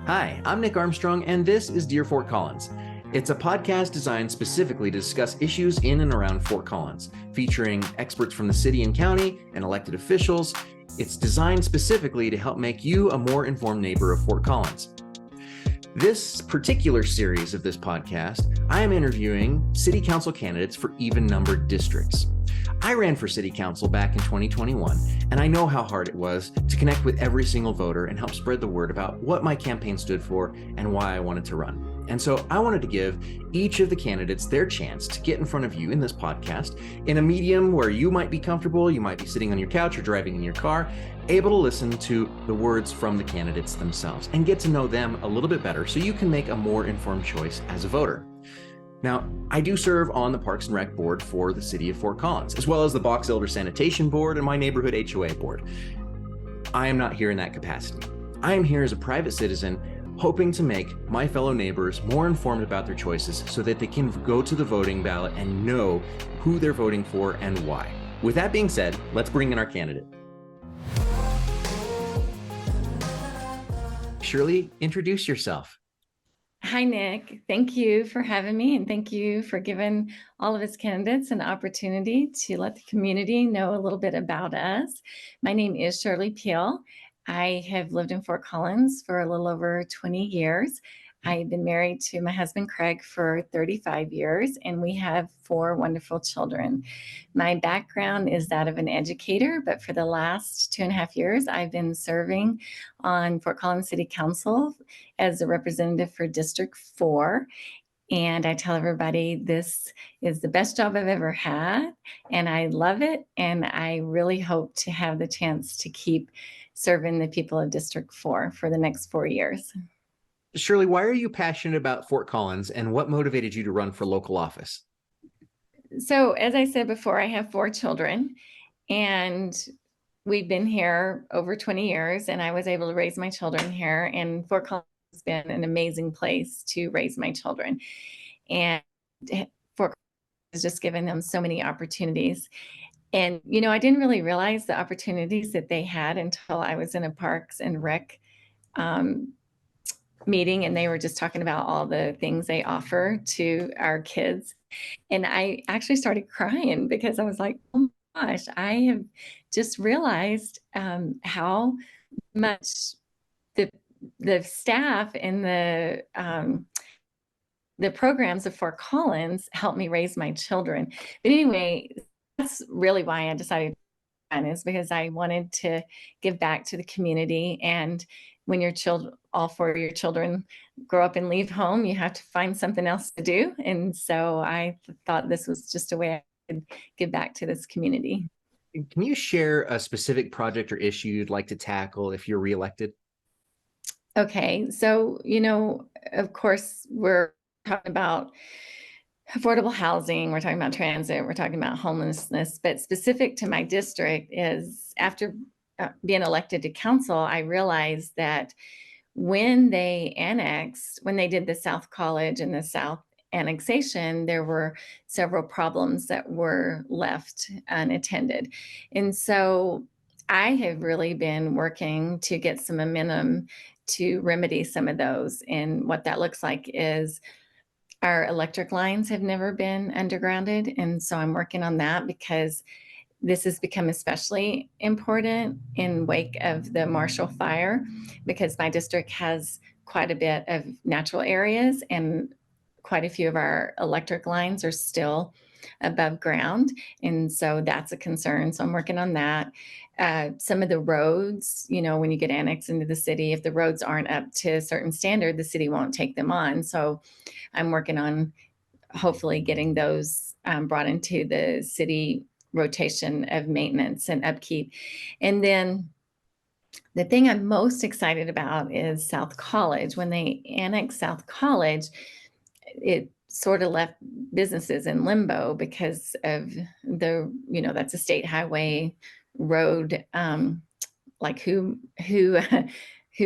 Hi, I'm Nick Armstrong, and this is Dear Fort Collins. It's a podcast designed specifically to discuss issues in and around Fort Collins, featuring experts from the city and county and elected officials. It's designed specifically to help make you a more informed neighbor of Fort Collins. This particular series of this podcast, I am interviewing city council candidates for even-numbered districts. I ran for city council back in 2021, and I know how hard it was to connect with every single voter and help spread the word about what my campaign stood for and why I wanted to run. And so I wanted to give each of the candidates their chance to get in front of you in this podcast in a medium where you might be comfortable, you might be sitting on your couch or driving in your car, able to listen to the words from the candidates themselves and get to know them a little bit better so you can make a more informed choice as a voter. Now, I do serve on the Parks and Rec board for the city of Fort Collins, as well as the Box Elder Sanitation Board and my neighborhood HOA board. I am not here in that capacity. I am here as a private citizen, hoping to make my fellow neighbors more informed about their choices so that they can go to the voting ballot and know who they're voting for and why. With that being said, let's bring in our candidate. Shirley, introduce yourself. Hi, Nick. Thank you for having me, and thank you for giving all of us candidates an opportunity to let the community know a little bit about us. My name is Shirley Peel. I have lived in Fort Collins for a little over 20 years. I've been married to my husband, Craig, for 35 years, and we have 4 wonderful children. My background is that of an educator, but for the last 2.5 years, I've been serving on Fort Collins City Council as a representative for District 4. And I tell everybody this is the best job I've ever had, and I love it. And I really hope to have the chance to keep serving the people of District 4 for the next 4 years. Shirley, why are you passionate about Fort Collins, and what motivated you to run for local office? So, as I said before, I have 4 children, and we've been here over 20 years, and I was able to raise my children here, and Fort Collins has been an amazing place to raise my children. And Fort Collins has just given them so many opportunities. And, I didn't really realize the opportunities that they had until I was in a Parks and Rec meeting, and they were just talking about all the things they offer to our kids. And I actually started crying because I was like, oh my gosh, I have just realized how much the staff and the programs of Fort Collins helped me raise my children. But anyway, that's really why I decided to run, is because I wanted to give back to the community. And when your children, all 4 of your children grow up and leave home, you have to find something else to do. And so I thought this was just a way I could give back to this community. Can you share a specific project or issue you'd like to tackle if you're reelected? Okay, so, of course, we're talking about affordable housing, we're talking about transit, we're talking about homelessness, but specific to my district is after being elected to council, I realized that when they did the South College and the South annexation, there were several problems that were left unattended. And so I have really been working to get some momentum to remedy some of those. And what that looks like is our electric lines have never been undergrounded. And so I'm working on that because this has become especially important in wake of the Marshall Fire, because my district has quite a bit of natural areas and quite a few of our electric lines are still above ground. And so that's a concern. So I'm working on that. Some of the roads, when you get annexed into the city, if the roads aren't up to a certain standard, the city won't take them on. So I'm working on hopefully getting those brought into the city rotation of maintenance and upkeep. And then the thing I'm most excited about is South College. When they annexed South College, it sort of left businesses in limbo because of that's a state highway road. Like who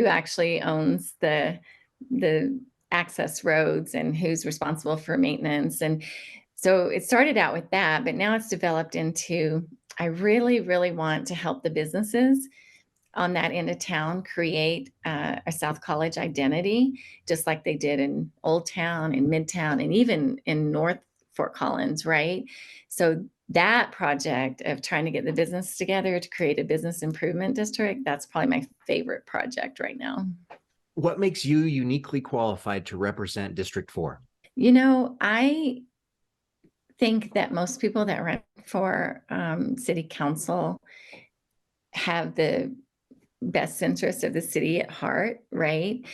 actually owns the access roads and who's responsible for maintenance. And so it started out with that, but now it's developed into, I really, really want to help the businesses on that end of town create a South College identity, just like they did in Old Town and Midtown and even in North Fort Collins, right? So that project of trying to get the business together to create a business improvement district, that's probably my favorite project right now. What makes you uniquely qualified to represent District 4? I think that most people that run for city council have the best interest of the city at heart, right?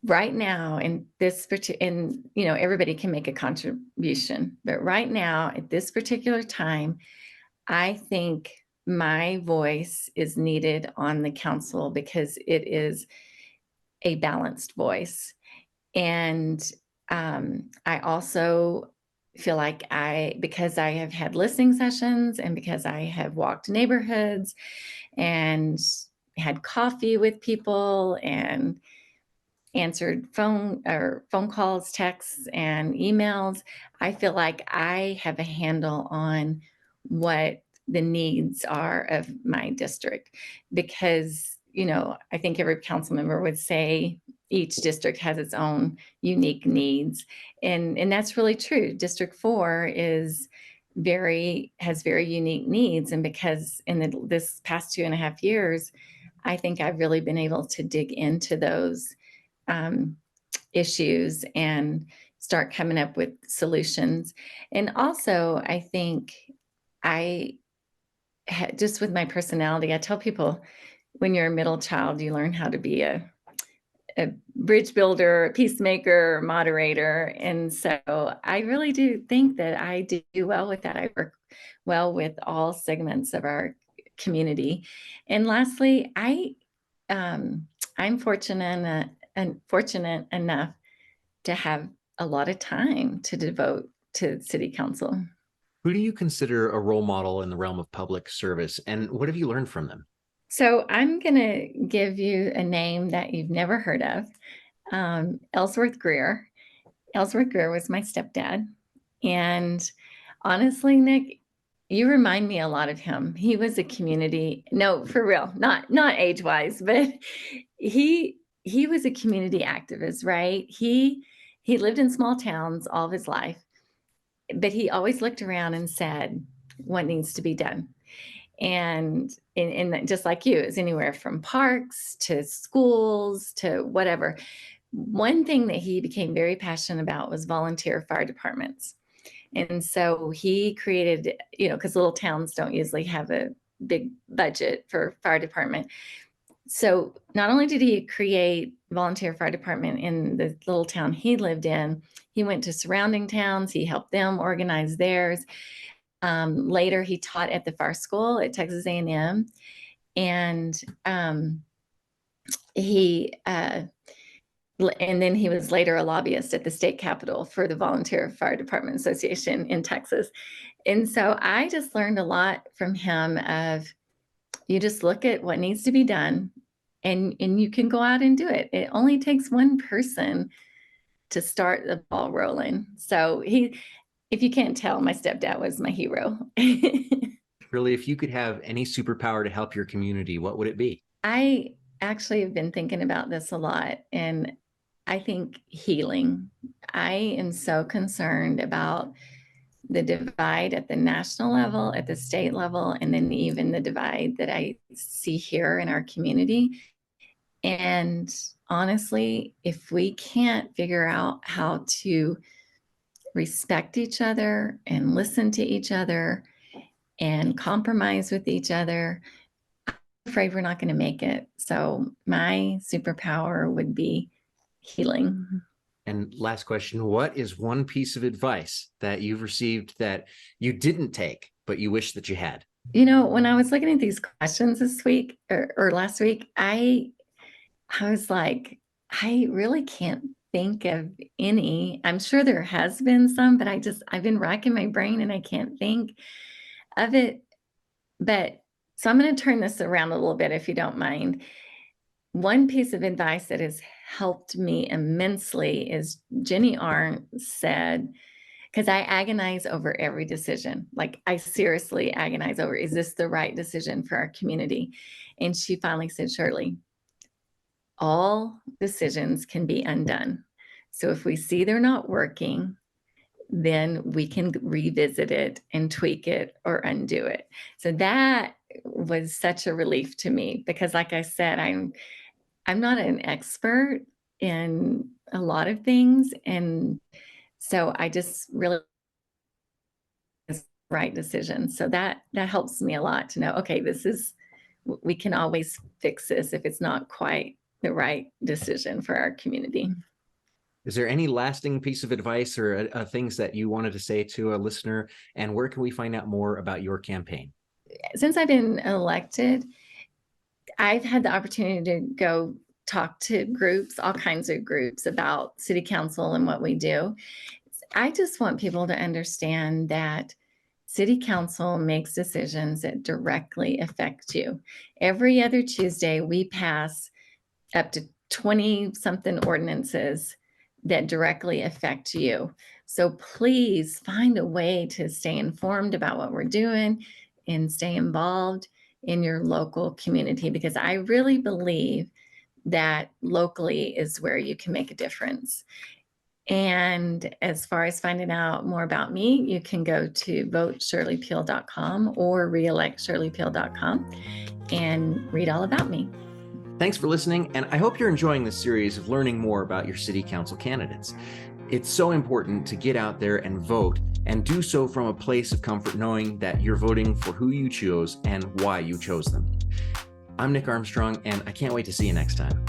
Right now, in this particular, everybody can make a contribution, but right now, at this particular time, I think my voice is needed on the council because it is a balanced voice. And I also feel like because I have had listening sessions and because I have walked neighborhoods and had coffee with people and answered phone calls, texts, and emails, I feel like I have a handle on what the needs are of my district because, I think every council member would say each district has its own unique needs. And that's really true. District 4 has very unique needs. And because in this past 2.5 years, I think I've really been able to dig into those issues and start coming up with solutions. And also, I think just with my personality, I tell people when you're a middle child, you learn how to be a bridge builder, a peacemaker, moderator. And so I really do think that I do well with that. I work well with all segments of our community. And lastly, I'm fortunate enough to have a lot of time to devote to city council. Who do you consider a role model in the realm of public service, and what have you learned from them? So I'm going to give you a name that you've never heard of, Ellsworth Greer. Ellsworth Greer was my stepdad. And honestly, Nick, you remind me a lot of him. He was a community, no, for real, not age-wise, but he was a community activist, right? He lived in small towns all of his life, but he always looked around and said, what needs to be done? And just like you, it's anywhere from parks to schools to whatever. One thing that he became very passionate about was volunteer fire departments. And so he created, because little towns don't usually have a big budget for fire department. So not only did he create volunteer fire department in the little town he lived in, he went to surrounding towns. He helped them organize theirs. Later, he taught at the fire school at Texas A&M, and then he was later a lobbyist at the state capitol for the Volunteer Fire Department Association in Texas. And so I just learned a lot from him of you just look at what needs to be done and you can go out and do it. It only takes one person to start the ball rolling. So if you can't tell, my stepdad was my hero. Really, if you could have any superpower to help your community, what would it be? I actually have been thinking about this a lot, and I think healing. I am so concerned about the divide at the national level, at the state level, and then even the divide that I see here in our community. And honestly, if we can't figure out how to respect each other and listen to each other and compromise with each other, I'm afraid we're not going to make it. So my superpower would be healing. And last question, what is one piece of advice that you've received that you didn't take, but you wish that you had? When I was looking at these questions this week or last week, I was like, I really can't think of any. I'm sure there has been some, but I've been racking my brain and I can't think of it. But so I'm going to turn this around a little bit, if you don't mind. One piece of advice that has helped me immensely is Jenny Arndt said, because I agonize over every decision. Like, I seriously agonize over, is this the right decision for our community? And she finally said, Shirley, all decisions can be undone. So if we see they're not working, then we can revisit it and tweak it or undo it. So that was such a relief to me, because like I said, I'm not an expert in a lot of things. And so I just really right decision. So that helps me a lot to know, okay, we can always fix this if it's not quite the right decision for our community. Is there any lasting piece of advice or things that you wanted to say to a listener? And where can we find out more about your campaign? Since I've been elected, I've had the opportunity to go talk to groups, all kinds of groups, about city council and what we do. I just want people to understand that city council makes decisions that directly affect you. Every other Tuesday, we pass up to 20 something ordinances that directly affect you. So please find a way to stay informed about what we're doing and stay involved in your local community, because I really believe that locally is where you can make a difference. And as far as finding out more about me, you can go to voteshirleypeel.com or reelectshirleypeel.com and read all about me. Thanks for listening, and I hope you're enjoying this series of learning more about your city council candidates. It's so important to get out there and vote, and do so from a place of comfort, knowing that you're voting for who you chose and why you chose them. I'm Nick Armstrong, and I can't wait to see you next time.